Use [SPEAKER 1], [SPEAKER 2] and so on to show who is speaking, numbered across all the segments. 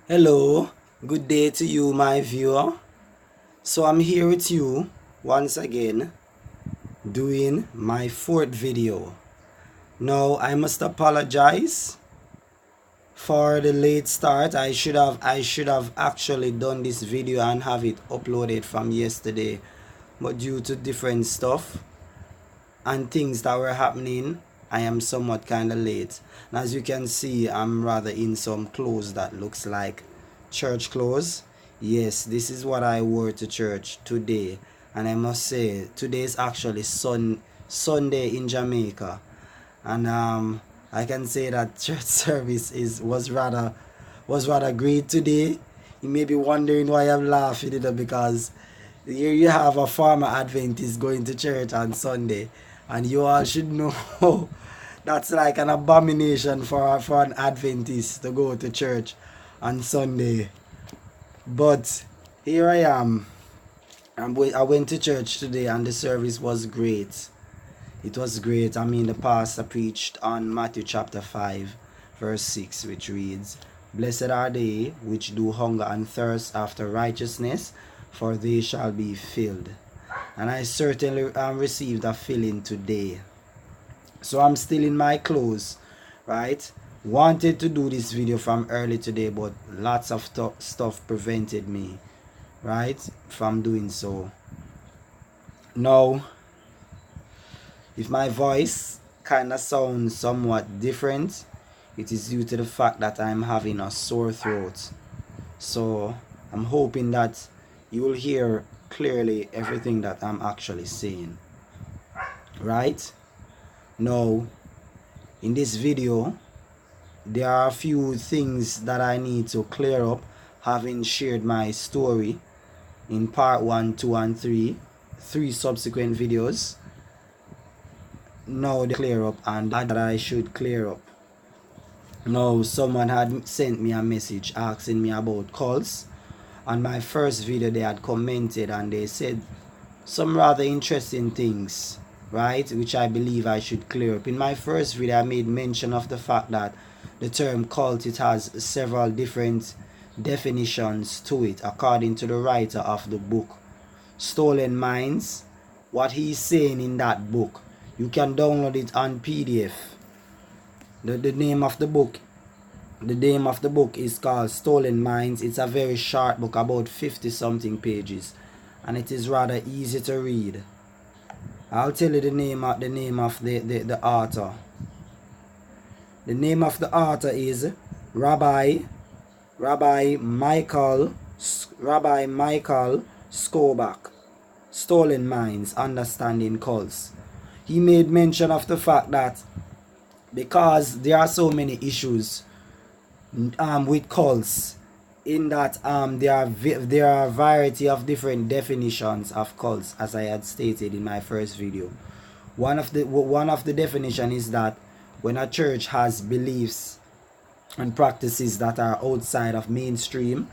[SPEAKER 1] Hello, good day to you, my viewer. So I'm here with you once again doing my fourth video. Now I must apologize for the late start. I should have actually done this video and have it uploaded from yesterday, but due to different stuff and things that were happening, I am somewhat kind of late. And as you can see, I'm rather in some clothes that looks like church clothes. Yes, this is what I wore to church today, and I must say today is actually Sunday in Jamaica, and I can say that church service was rather great today. You may be wondering why I'm laughing, because here you have a former Adventist going to church on Sunday, and you all should know that's like an abomination for an Adventist to go to church on Sunday. But here I am. I went to church today, and the service was great. It was great. I mean, the pastor preached on Matthew chapter 5, verse 6, which reads, "Blessed are they which do hunger and thirst after righteousness, for they shall be filled." And I certainly received a filling today. So I'm still in my clothes, right? Wanted to do this video from early today, but lots of stuff prevented me, right, from doing so. Now, if my voice kind of sounds somewhat different, it is due to the fact that I'm having a sore throat. So I'm hoping that you will hear clearly everything that I'm actually saying, right? Now, in this video, there are a few things that I need to clear up, having shared my story in part 1, 2, and 3 subsequent videos. Now they clear up, and that I should clear up. Now, someone had sent me a message asking me about cults. On my first video, they had commented and they said some rather interesting things, right, which I believe I should clear up. In my first video, I made mention of the fact that the term cult, it has several different definitions to it according to the writer of the book Stolen Minds. What he's saying in that book, you can download it on PDF. The name of the book is called Stolen Minds. It's a very short book, about 50 something pages, and it is rather easy to read. I'll tell you the name of the author. The name of the author is Rabbi Michael Skobach. Stolen Minds, Understanding Cults. He made mention of the fact that because there are so many issues with cults, in that there are a variety of different definitions of cults, as I had stated in my first video. One of the definition is that when a church has beliefs and practices that are outside of mainstream,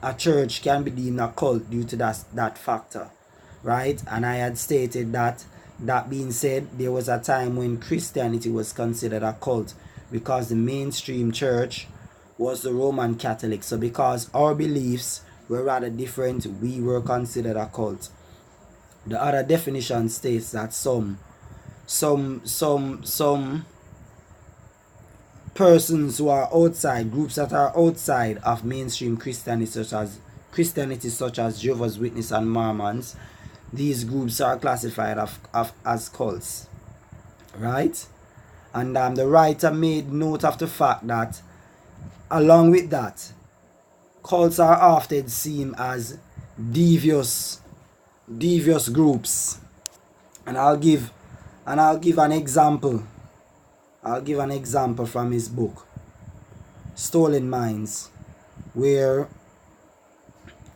[SPEAKER 1] a church can be deemed a cult due to that factor, right? And I had stated that being said, there was a time when Christianity was considered a cult because the mainstream church was the Roman Catholic. So because our beliefs were rather different, we were considered a cult. The other definition states that some persons who are outside, groups that are outside of mainstream Christianity, such as Jehovah's Witnesses and Mormons, these groups are classified as cults, right? And the writer made note of the fact that, along with that, cults are often seen as devious groups. And I'll give an example. I'll give an example from his book, Stolen Minds, where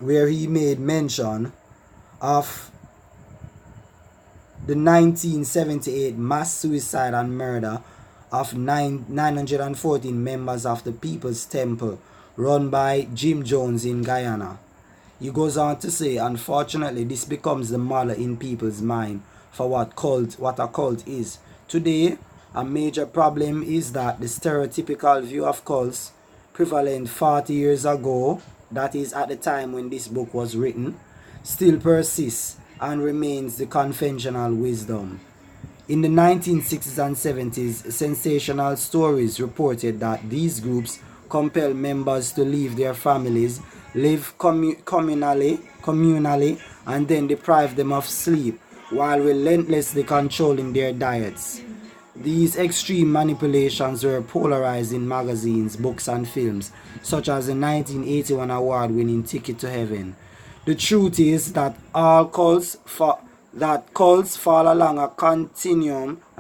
[SPEAKER 1] he made mention of the 1978 mass suicide and murder of 914 members of the People's Temple run by Jim Jones in Guyana. He goes on to say, unfortunately, this becomes the model in people's mind for what a cult is. Today, a major problem is that the stereotypical view of cults prevalent 40 years ago, that is at the time when this book was written, still persists and remains the conventional wisdom. In the 1960s and 70s, sensational stories reported that these groups compel members to leave their families, live communally, and then deprive them of sleep while relentlessly controlling their diets. These extreme manipulations were polarized in magazines, books, and films, such as the 1981 award-winning Ticket to Heaven. The truth is that all cults fall along a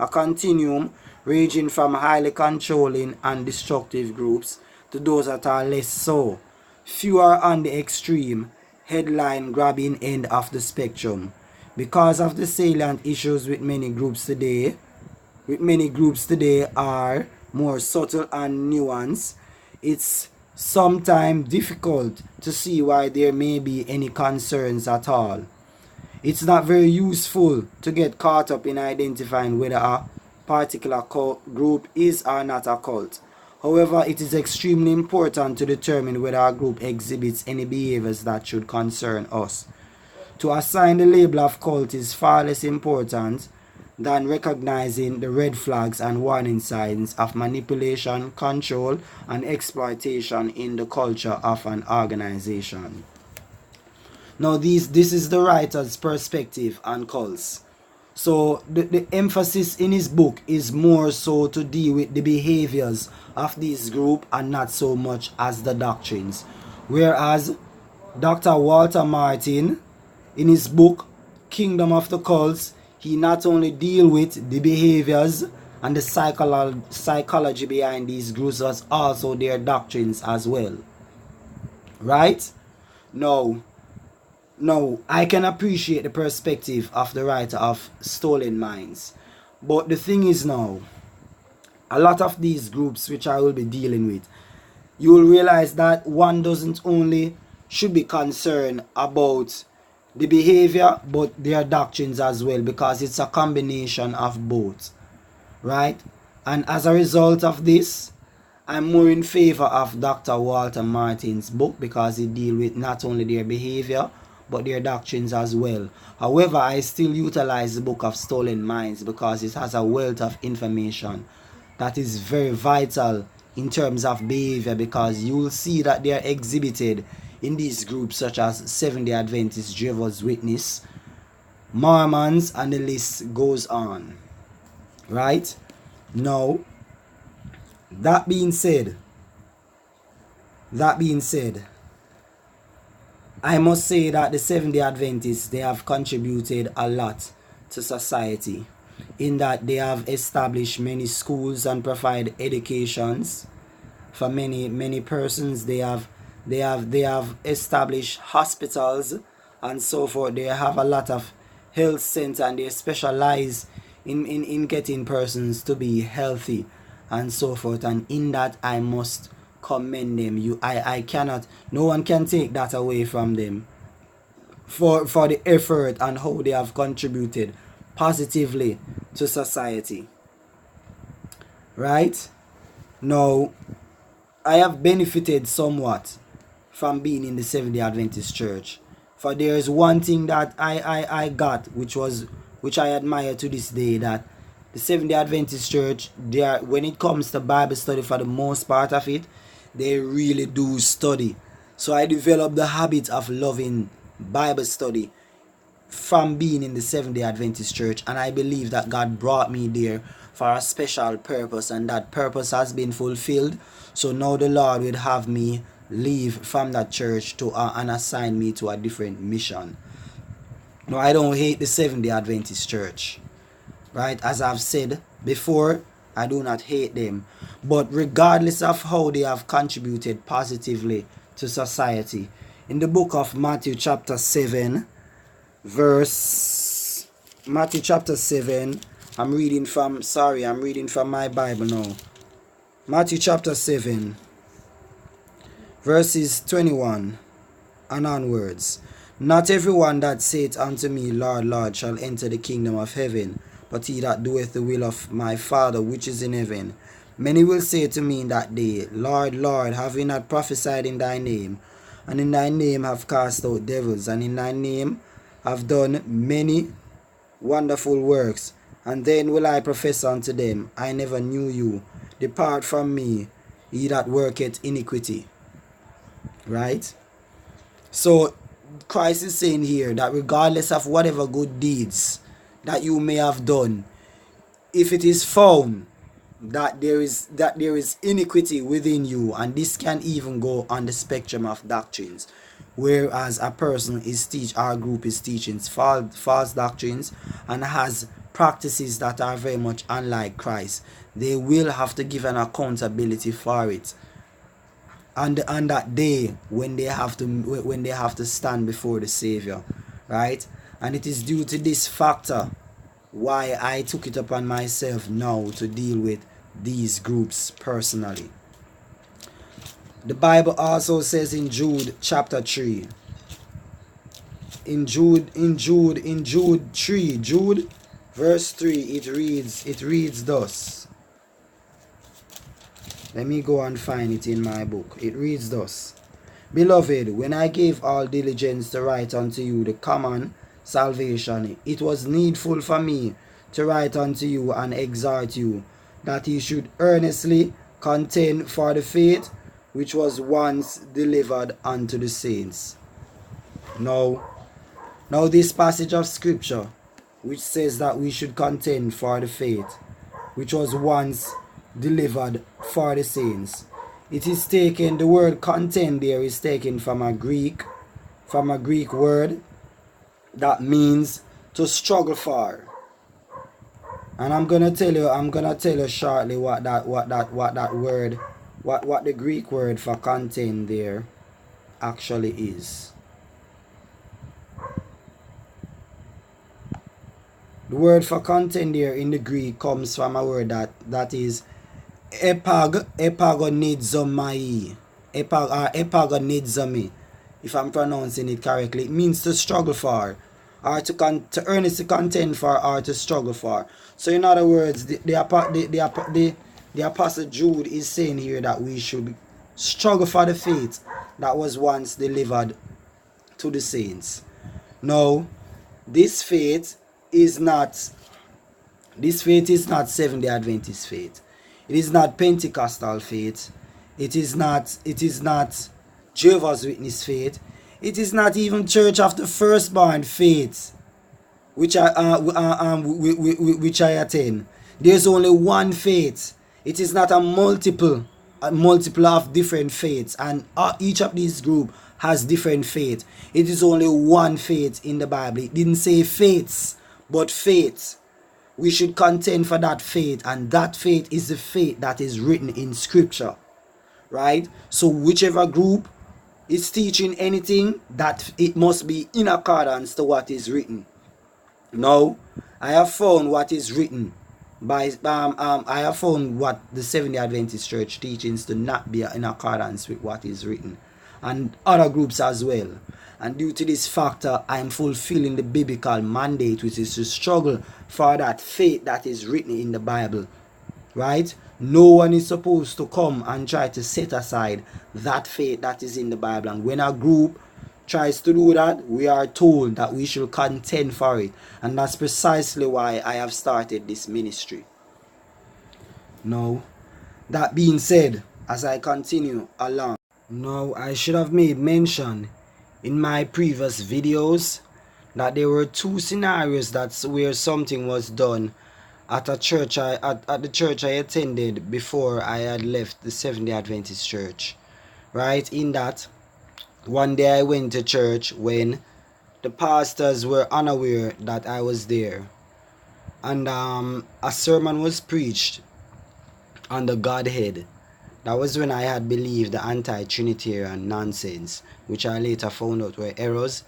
[SPEAKER 1] continuum ranging from highly controlling and destructive groups to those that are less so. Few are on the extreme, headline-grabbing end of the spectrum. Because of the salient issues with many groups today are more subtle and nuanced, it's sometimes difficult to see why there may be any concerns at all. It's not very useful to get caught up in identifying whether a particular group is or not a cult. However, it is extremely important to determine whether a group exhibits any behaviors that should concern us. To assign the label of cult is far less important than recognizing the red flags and warning signs of manipulation, control, and exploitation in the culture of an organization. Now, this is the writer's perspective on cults. So the emphasis in his book is more so to deal with the behaviors of this group and not so much as the doctrines. Whereas Dr. Walter Martin, in his book Kingdom of the Cults, he not only deal with the behaviors and the psychology behind these groups, but also their doctrines as well. Right? Now, I can appreciate the perspective of the writer of Stolen Minds. But the thing is now, a lot of these groups which I will be dealing with, you will realize that one doesn't only should be concerned about the behavior, but their doctrines as well, because it's a combination of both. Right? And as a result of this, I'm more in favor of Dr. Walter Martin's book because it deals with not only their behavior, but their doctrines as well. However, I still utilize the book of Stolen Minds because it has a wealth of information that is very vital in terms of behavior, because you will see that they are exhibited in these groups such as Seventh-day Adventist, Jehovah's Witness, Mormons, and the list goes on. Right? Now, that being said, I must say that the Seventh-day Adventists, they have contributed a lot to society, in that they have established many schools and provide educations for many persons. They have established hospitals and so forth. They have a lot of health centers, and they specialize in getting persons to be healthy and so forth. And in that, I must commend them. I cannot, no one can take that away from them for the effort and how they have contributed positively to society. Right? Now, I have benefited somewhat from being in the Seventh-day Adventist Church. For there is one thing that I got, which I admire to this day, that the Seventh-day Adventist Church, when it comes to Bible study, for the most part of it, they really do study. So I developed the habit of loving Bible study from being in the Seventh-day Adventist Church, and I believe that God brought me there for a special purpose, and that purpose has been fulfilled. So now the Lord will have me leave from that church and assign me to a different mission. No, I don't hate the Seventh-day Adventist Church. Right? As I've said before, I do not hate them. But regardless of how they have contributed positively to society, in the book of Matthew chapter 7, Matthew chapter 7, I'm reading from my Bible now. Matthew chapter 7, verses 21 and onwards. Not everyone that saith unto me, Lord, Lord, shall enter the kingdom of heaven, but he that doeth the will of my Father which is in heaven. Many will say to me in that day, Lord, Lord, have we not prophesied in thy name? And in thy name have cast out devils, and in thy name have done many wonderful works. And then will I profess unto them, I never knew you. Depart from me, ye that worketh iniquity. Right? So Christ is saying here that regardless of whatever good deeds that you may have done, if it is found that there is iniquity within you, and this can even go on the spectrum of doctrines, whereas a person is our group is teaching false doctrines and has practices that are very much unlike Christ, they will have to give an accountability for it on that day when they have to stand before the Savior, right? And it is due to this factor why I took it upon myself now to deal with these groups personally. The Bible also says in Jude chapter 3, in Jude 3, Jude verse 3, it reads thus. Let me go and find it in my book. It reads thus: Beloved, when I gave all diligence to write unto you the common salvation, it was needful for me to write unto you and exhort you that ye should earnestly contend for the faith which was once delivered unto the saints. Now this passage of scripture which says that we should contend for the faith which was once delivered for the saints, it is taken, the word contend there is taken from a Greek word that means to struggle for. And I'm gonna tell you shortly what the Greek word for contend there actually is. The word for contend there in the Greek comes from a word that is epagonizomai, epagonizomai, if I'm pronouncing it correctly. It means to struggle for, or to earnestly contend for, or to struggle for. So in other words, the Apostle Jude is saying here that we should struggle for the faith that was once delivered to the saints. Now, this faith is not Seventh-day Adventist faith. It is not Pentecostal faith. It is not Jehovah's Witness faith. It is not even Church of the Firstborn faith, which I attend. There's only one faith. It is not a multiple of different faiths, and each of these groups has different faith. It is only one faith in the Bible. It didn't say faiths, but faith. We should contend for that faith, and that faith is the faith that is written in scripture, right? So whichever group is teaching anything, that it must be in accordance to what is written. Now, I have found what is written by I have found what the Seventh-day Adventist Church teachings to not be in accordance with what is written, and other groups as well. And due to this factor, I am fulfilling the biblical mandate, which is to struggle for that faith that is written in the Bible, right? No one is supposed to come and try to set aside that faith that is in the Bible. And when a group tries to do that, we are told that we should contend for it. And that's precisely why I have started this ministry. Now, that being said, as I continue along, now I should have made mention in my previous videos that there were two scenarios where something was done at a church at the church I attended before I had left the Seventh-day Adventist Church, right? In that, one day I went to church when the pastors were unaware that I was there, and a sermon was preached on the Godhead. That was when I had believed the anti-Trinitarian nonsense, which I later found out were errors.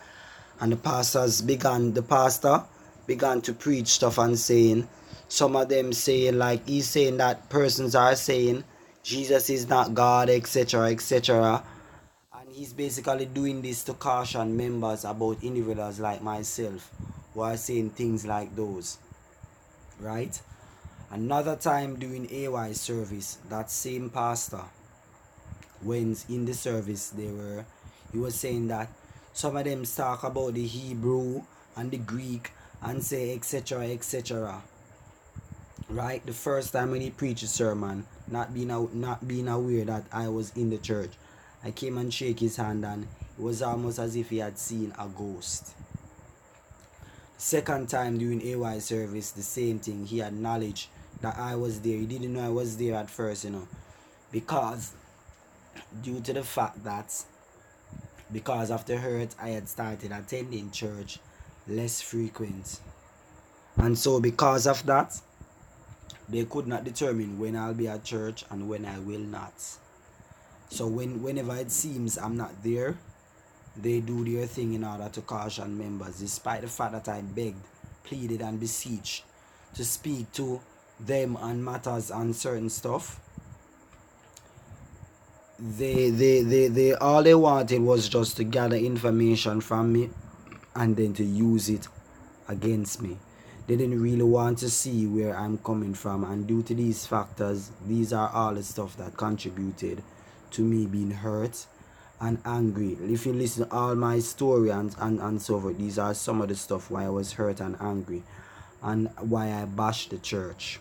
[SPEAKER 1] And the pastor began to preach stuff and saying, some of them saying, like, he's saying that persons are saying Jesus is not God, etc., etc. And he's basically doing this to caution members about individuals like myself who are saying things like those, right? Another time during AY service, that same pastor, when in the service he was saying that some of them talk about the Hebrew and the Greek and say etc etc. Right, the first time when he preached a sermon, not being aware that I was in the church, I came and shake his hand, and it was almost as if he had seen a ghost. Second time during AY service, the same thing. He acknowledged that I was there. He didn't know I was there at first, because due to the fact that because of the hurt, I had started attending church less frequent, and so because of that, they could not determine when I'll be at church and when I will not. So whenever it seems I'm not there, they do their thing in order to caution members, despite the fact that I begged, pleaded, and beseeched to speak to them on matters and certain stuff. They all they wanted was just to gather information from me and then to use it against me. They didn't really want to see where I'm coming from, and due to these factors, these are all the stuff that contributed to me being hurt and angry. If you listen to all my story and so forth, these are some of the stuff why I was hurt and angry and why I bashed the church.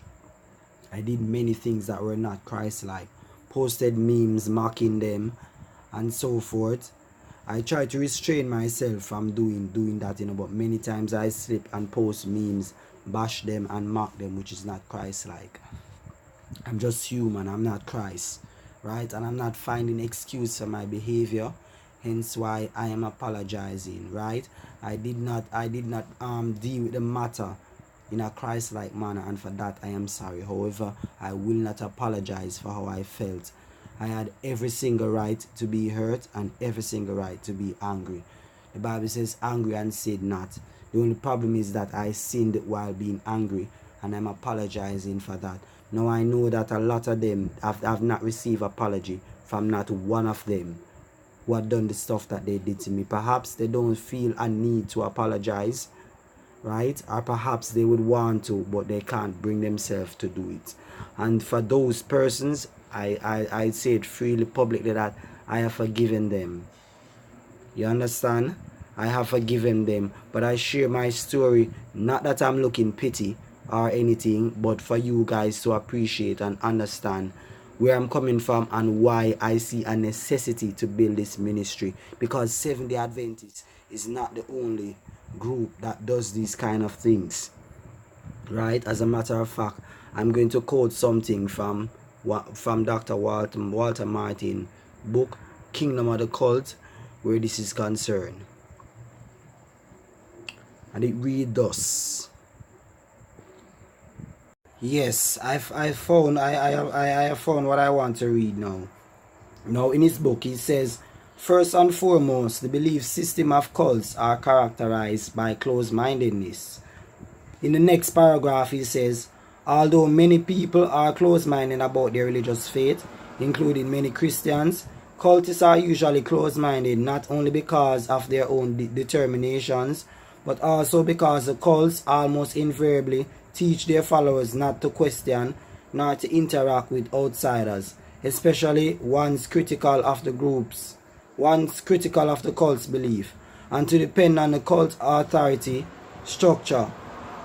[SPEAKER 1] I did many things that were not Christ-like, posted memes mocking them and so forth. I try to restrain myself from doing that, but many times I slip and post memes, bash them and mock them, which is not Christ-like. I'm just human, I'm not Christ, right? And I'm not finding excuse for my behavior, hence why I am apologizing, right? I did not deal with the matter in a Christ-like manner, and for that I am sorry. However, I will not apologize for how I felt. I had every single right to be hurt and every single right to be angry. The Bible says angry and sin not. The only problem is that I sinned while being angry, and I'm apologizing for that. Now I know that a lot of them have not received apology from not one of them who had done the stuff that they did to me. Perhaps they don't feel a need to apologize, right? Or perhaps they would want to, but they can't bring themselves to do it. And for those persons, I say it freely, publicly, that I have forgiven them. You understand? I have forgiven them. But I share my story, not that I'm looking pity or anything, but for you guys to appreciate and understand where I'm coming from and why I see a necessity to build this ministry. Because Seventh-day Adventist is not the only group that does these kind of things, right? As a matter of fact, I'm going to quote something from Dr. Walter Martin book, Kingdom of the Cult, where this is concerned. And it reads thus. Yes, I have found what I want to read now. Now in his book he says, first and foremost, the belief system of cults are characterized by closed-mindedness. In the next paragraph he says, although many people are closed-minded about their religious faith, including many Christians, cultists are usually closed-minded not only because of their own determinations, but also because the cults almost invariably teach their followers not to question nor to interact with outsiders, especially ones critical of the cult's belief, and to depend on the cult's authority structure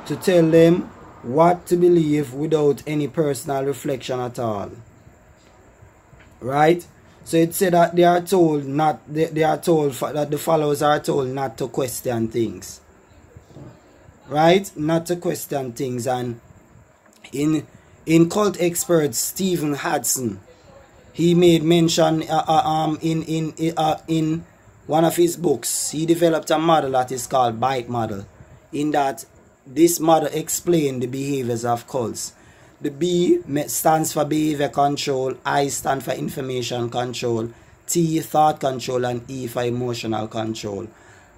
[SPEAKER 1] to tell them what to believe without any personal reflection at all. Right? So it said that that the followers are told not to question things. Right? Not to question things. And in cult expert Stephen Hudson, he made mention in one of his books. He developed a model that is called Bite Model, in that this model explained the behaviors of cults. The B stands for behavior control, I stand for information control, T thought control, and E for emotional control.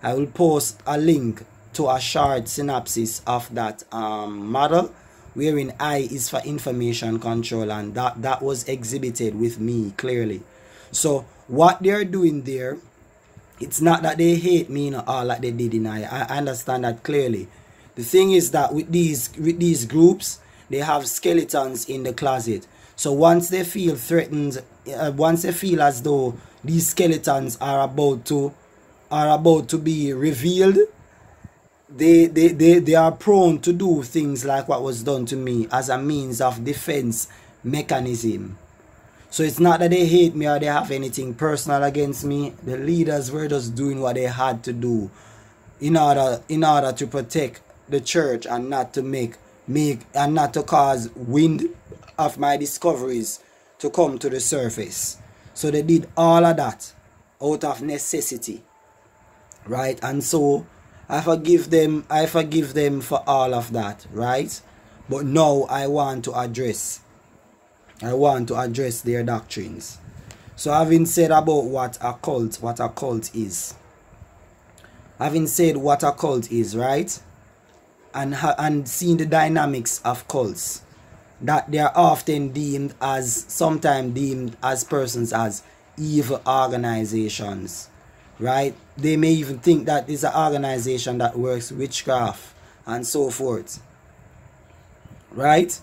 [SPEAKER 1] I will post a link to a short synopsis of that model, wherein I is for information control, and that was exhibited with me clearly. So what they're doing there, it's not that they hate me or like they did in I understand that clearly. The thing is that with these groups, they have skeletons in the closet. So once they feel threatened, once they feel as though these skeletons are about to be revealed, they are prone to do things like what was done to me as a means of defense mechanism. So it's not that they hate me or they have anything personal against me. The leaders were just doing what they had to do in order to protect the church and not to cause wind of my discoveries to come to the surface. So they did all of that out of necessity, right? And so I forgive them for all of that, right? But now I want to address their doctrines. So having said about what a cult is, right, and seeing the dynamics of cults, that they are often sometimes deemed as persons as evil organizations, right? They may even think that it's an organization that works witchcraft and so forth, right?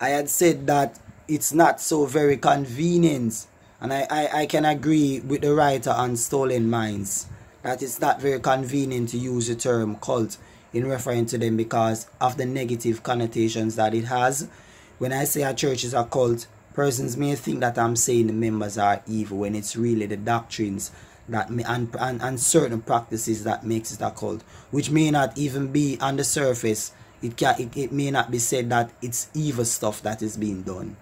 [SPEAKER 1] I had said that it's not so very convenient, and I can agree with the writer on Stolen Minds that it's not very convenient to use the term cult in referring to them because of the negative connotations that it has. When I say a church is a cult, persons may think that I'm saying the members are evil, when it's really the doctrines that and certain practices that makes it a cult, which may not even be on the surface. It may not be said that it's evil stuff that is being done,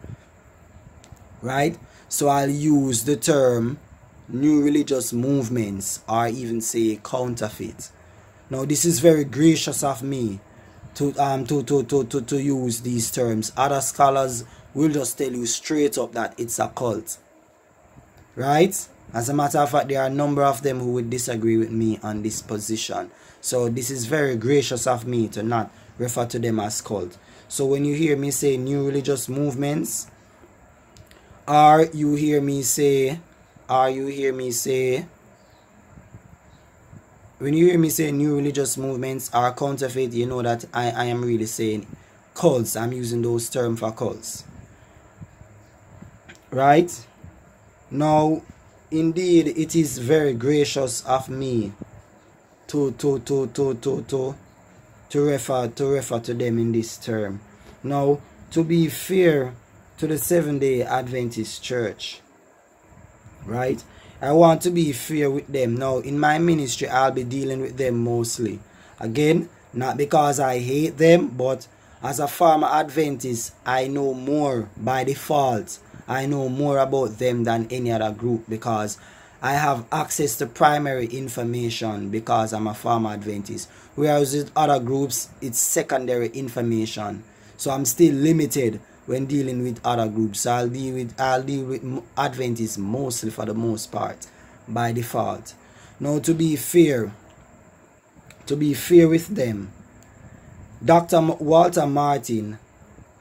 [SPEAKER 1] right? So I'll use the term new religious movements, or even say counterfeit. Now this is very gracious of me to use these terms. Other scholars will just tell you straight up that it's a cult, right? As a matter of fact, there are a number of them who would disagree with me on this position. So this is very gracious of me to not refer to them as cult. So when you hear me say new religious movements, or you hear me say when you hear me say new religious movements or counterfeit, you know that I am really saying cults. I'm using those terms for cults, right? Now, indeed, it is very gracious of me to refer to them in this term. Now, to be fair to the Seventh-day Adventist Church, right, I want to be fair with them. Now, in my ministry, I'll be dealing with them mostly. Again, not because I hate them, but as a former Adventist, I know more by default. I know more about them than any other group because I have access to primary information because I'm a former Adventist. Whereas with other groups, it's secondary information. So I'm still limited when dealing with other groups. So I'll deal with Adventists mostly, for the most part, by default. Now, to be fair with them, Dr. Walter Martin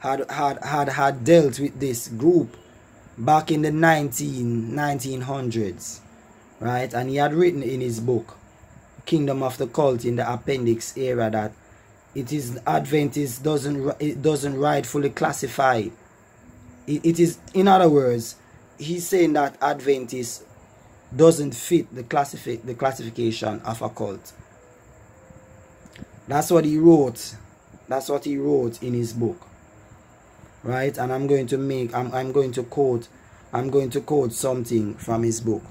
[SPEAKER 1] had dealt with this group back in the 1900s, right? And he had written in his book Kingdom of the Cult in the appendix era that it is Adventist doesn't rightfully classify. It is, in other words, he's saying that Adventist doesn't fit the classification of a cult. That's what he wrote. That's what he wrote in his book, right? And I'm going to quote something from his book.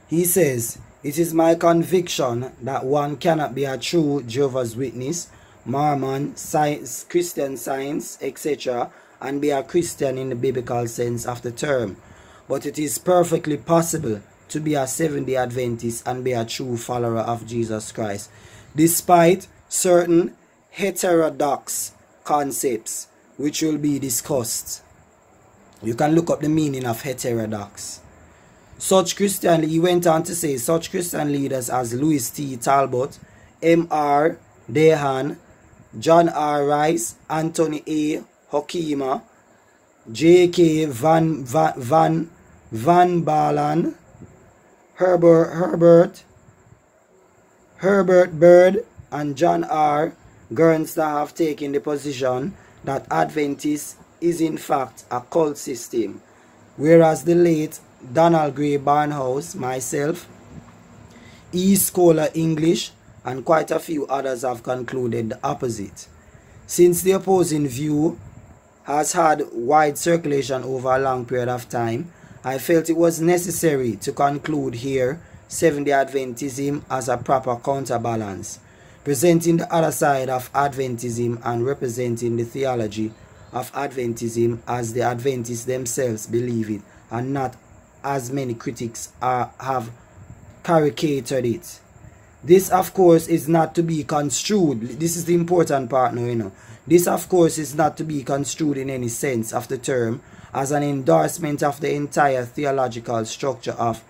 [SPEAKER 1] He says, "It is my conviction that one cannot be a true Jehovah's Witness, Mormon, Christian Science, etc., and be a Christian in the biblical sense of the term. But it is perfectly possible to be a Seventh-day Adventist and be a true follower of Jesus Christ, despite certain heterodox concepts which will be discussed." You can look up the meaning of heterodox. He went on to say, such Christian leaders as Louis T. Talbot, M.R. Dehan, John R. Rice, Anthony A. Hokema, J.K. Van Van Balen, Herbert Bird, and John R. Gernster have taken the position that Adventist is in fact a cult system, whereas the late Donald Gray Barnhouse, myself, E. Scholar English, and quite a few others have concluded the opposite. Since the opposing view has had wide circulation over a long period of time, I felt it was necessary to conclude here Seventh-day Adventism as a proper counterbalance, presenting the other side of Adventism and representing the theology of Adventism as the Adventists themselves believe it, and not as many critics have caricatured it. This, of course, is not to be construed. This is the important part now, you know. This, of course, is not to be construed in any sense of the term as an endorsement of the entire theological structure of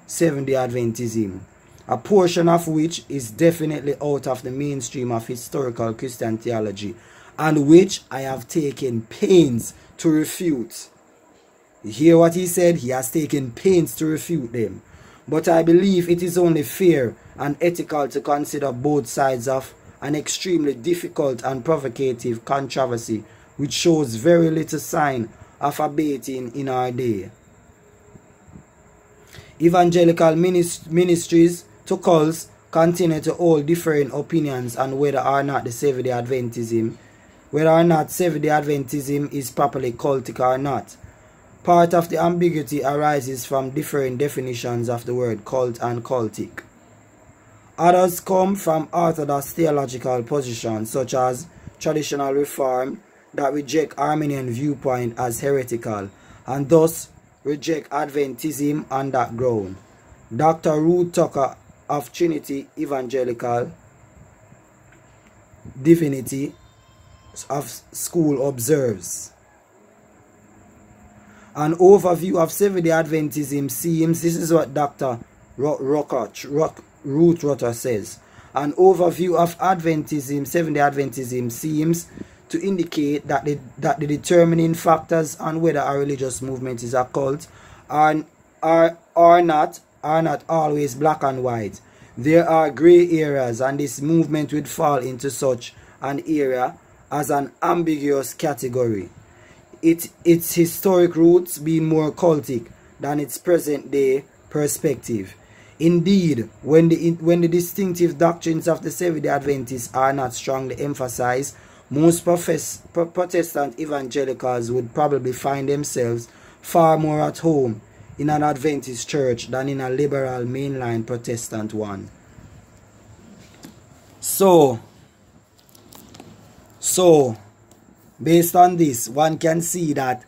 [SPEAKER 1] Seventh-day Adventism, a portion of which is definitely out of the mainstream of historical Christian theology, and which I have taken pains to refute. You hear what he said? He has taken pains to refute them. But I believe it is only fair and ethical to consider both sides of an extremely difficult and provocative controversy which shows very little sign of abating in our day. Evangelical ministries to cults continue to hold differing opinions on whether or not Seventh-day Adventism is properly cultic or not. Part of the ambiguity arises from different definitions of the word cult and cultic. Others come from orthodox theological positions such as traditional reform that reject Arminian viewpoint as heretical and thus reject Adventism on that ground. Dr. Ruth Tucker of Trinity Evangelical Divinity of School observes, an overview of Seventh-day Adventism seems, this is what Dr. Ruth Rutter says, an overview of Adventism, Seventh-day Adventism seems to indicate that the determining factors on whether a religious movement is a cult are not always black and white. There are gray areas, and this movement would fall into such an area as an ambiguous category. Its historic roots being more cultic than its present day perspective. Indeed, when the distinctive doctrines of the Seventh-day Adventists are not strongly emphasized, most Protestant evangelicals would probably find themselves far more at home in an Adventist church than in a liberal mainline Protestant one. So based on this, one can see that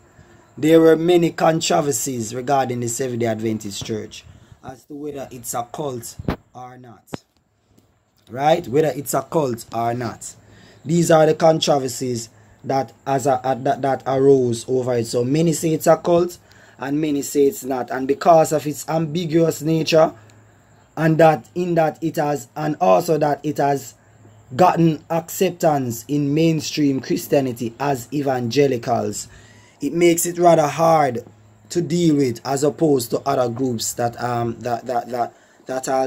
[SPEAKER 1] there were many controversies regarding the Seventh-day Adventist Church as to whether it's a cult or not. Right? Whether it's a cult or not. These are the controversies that arose over it. So many say it's a cult and many say it's not. And because of its ambiguous nature, and that it has gotten acceptance in mainstream Christianity as evangelicals, it makes it rather hard to deal with as opposed to other groups that I'll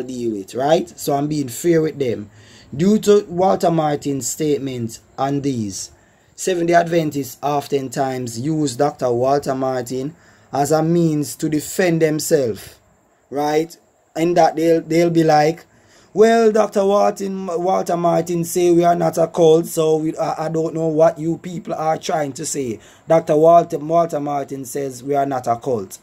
[SPEAKER 1] deal with, right? So I'm being fair with them. Due to Walter Martin's statement on these, Seventh-day Adventists oftentimes use Dr. Walter Martin as a means to defend themselves, right? And that they'll be like, well, Dr. Walter Martin say we are not a cult, so I don't know what you people are trying to say. Dr. Walter Martin says we are not a cult.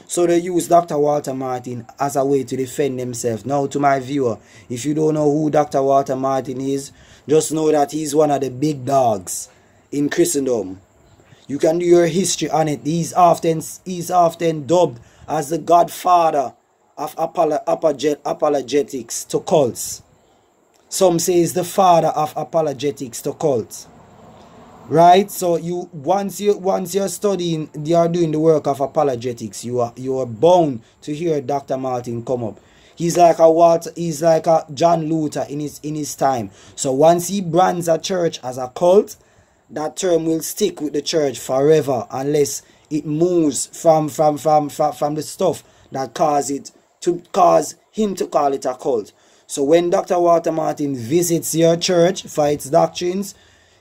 [SPEAKER 1] So they use Dr. Walter Martin as a way to defend themselves. Now, to my viewer, if you don't know who Dr. Walter Martin is, just know that he's one of the big dogs in Christendom. You can do your history on it. He's often dubbed as the godfather of apologetics to cults. Some say he's the father of apologetics to cults. Right? So once you're studying, you are doing the work of apologetics, you are bound to hear Dr. Martin come up. He's like a John Luther in his time. So once he brands a church as a cult, that term will stick with the church forever unless it moves from the stuff that cause him to call it a cult. So when Dr. Walter Martin visits your church for its doctrines,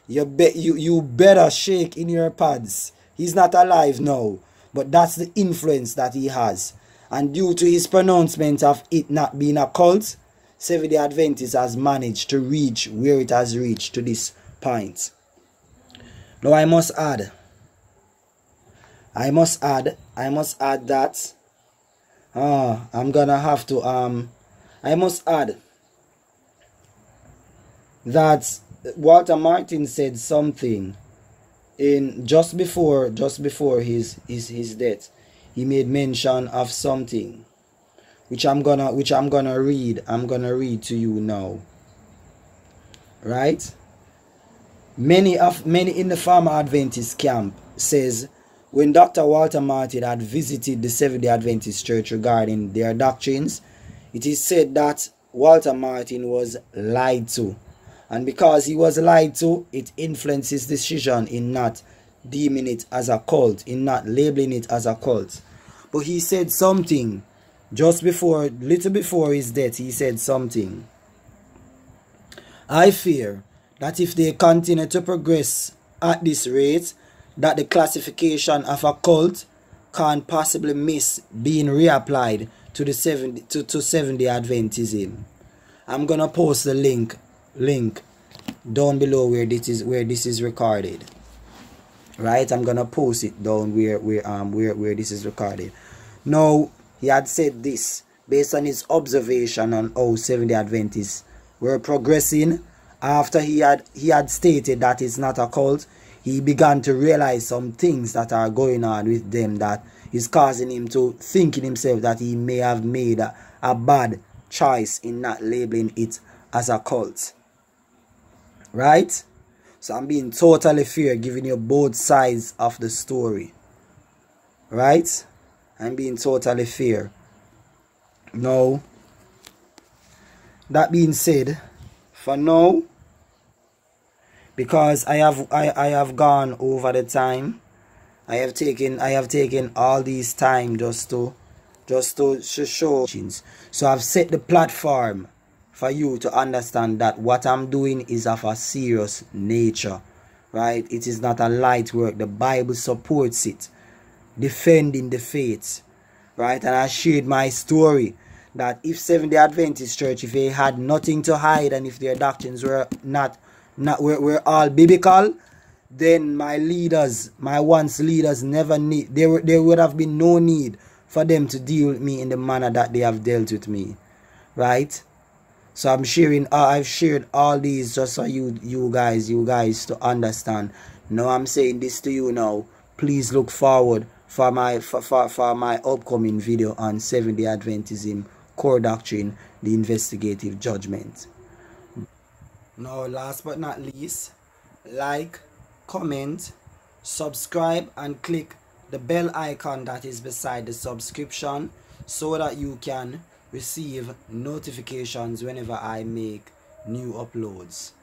[SPEAKER 1] you better shake in your pads. He's not alive now, but that's the influence that he has. And due to his pronouncement of it not being a cult, Seventh-day Adventist has managed to reach where it has reached to this point. Now I must add that I'm gonna have to I must add that Walter Martin said something in just before his death. He made mention of something which I'm gonna read. I'm gonna read to you now. Right? Many in the former Adventist camp says when Dr. Walter Martin had visited the Seventh-day Adventist Church regarding their doctrines, it is said that Walter Martin was lied to. And because he was lied to, it influenced his decision in not deeming it as a cult, in not labeling it as a cult. But he said something little before his death. He said something. I fear that if they continue to progress at this rate, that the classification of a cult can't possibly miss being reapplied to the Seventh-day Adventism. I'm gonna post the link down below where this is recorded. Right? I'm gonna post it down where this is recorded. Now, he had said this based on his observation on how Seventh-day Adventists were progressing. After he had stated that it's not a cult, he began to realize some things that are going on with them that is causing him to think in himself that he may have made a bad choice in not labeling it as a cult. Right? So I'm being totally fair, giving you both sides of the story. Right? I'm being totally fair. Now, that being said, for now, because I have gone over the time, I have taken all these time just to show. So I've set the platform for you to understand that what I'm doing is of a serious nature, right? It is not a light work. The Bible supports it, defending the faith, right? And I shared my story that if Seventh-day Adventist Church, if they had nothing to hide and if their doctrines were were all biblical, then my once leaders never need, there would have been no need for them to deal with me in the manner that they have dealt with me, right? So I've shared all these just for you guys to understand. Now I'm saying this to you now. Please look forward for my upcoming video on Seventh-day Adventism, core doctrine, the investigative judgment. Now, last but not least, like, comment, subscribe, and click the bell icon that is beside the subscription so that you can receive notifications whenever I make new uploads.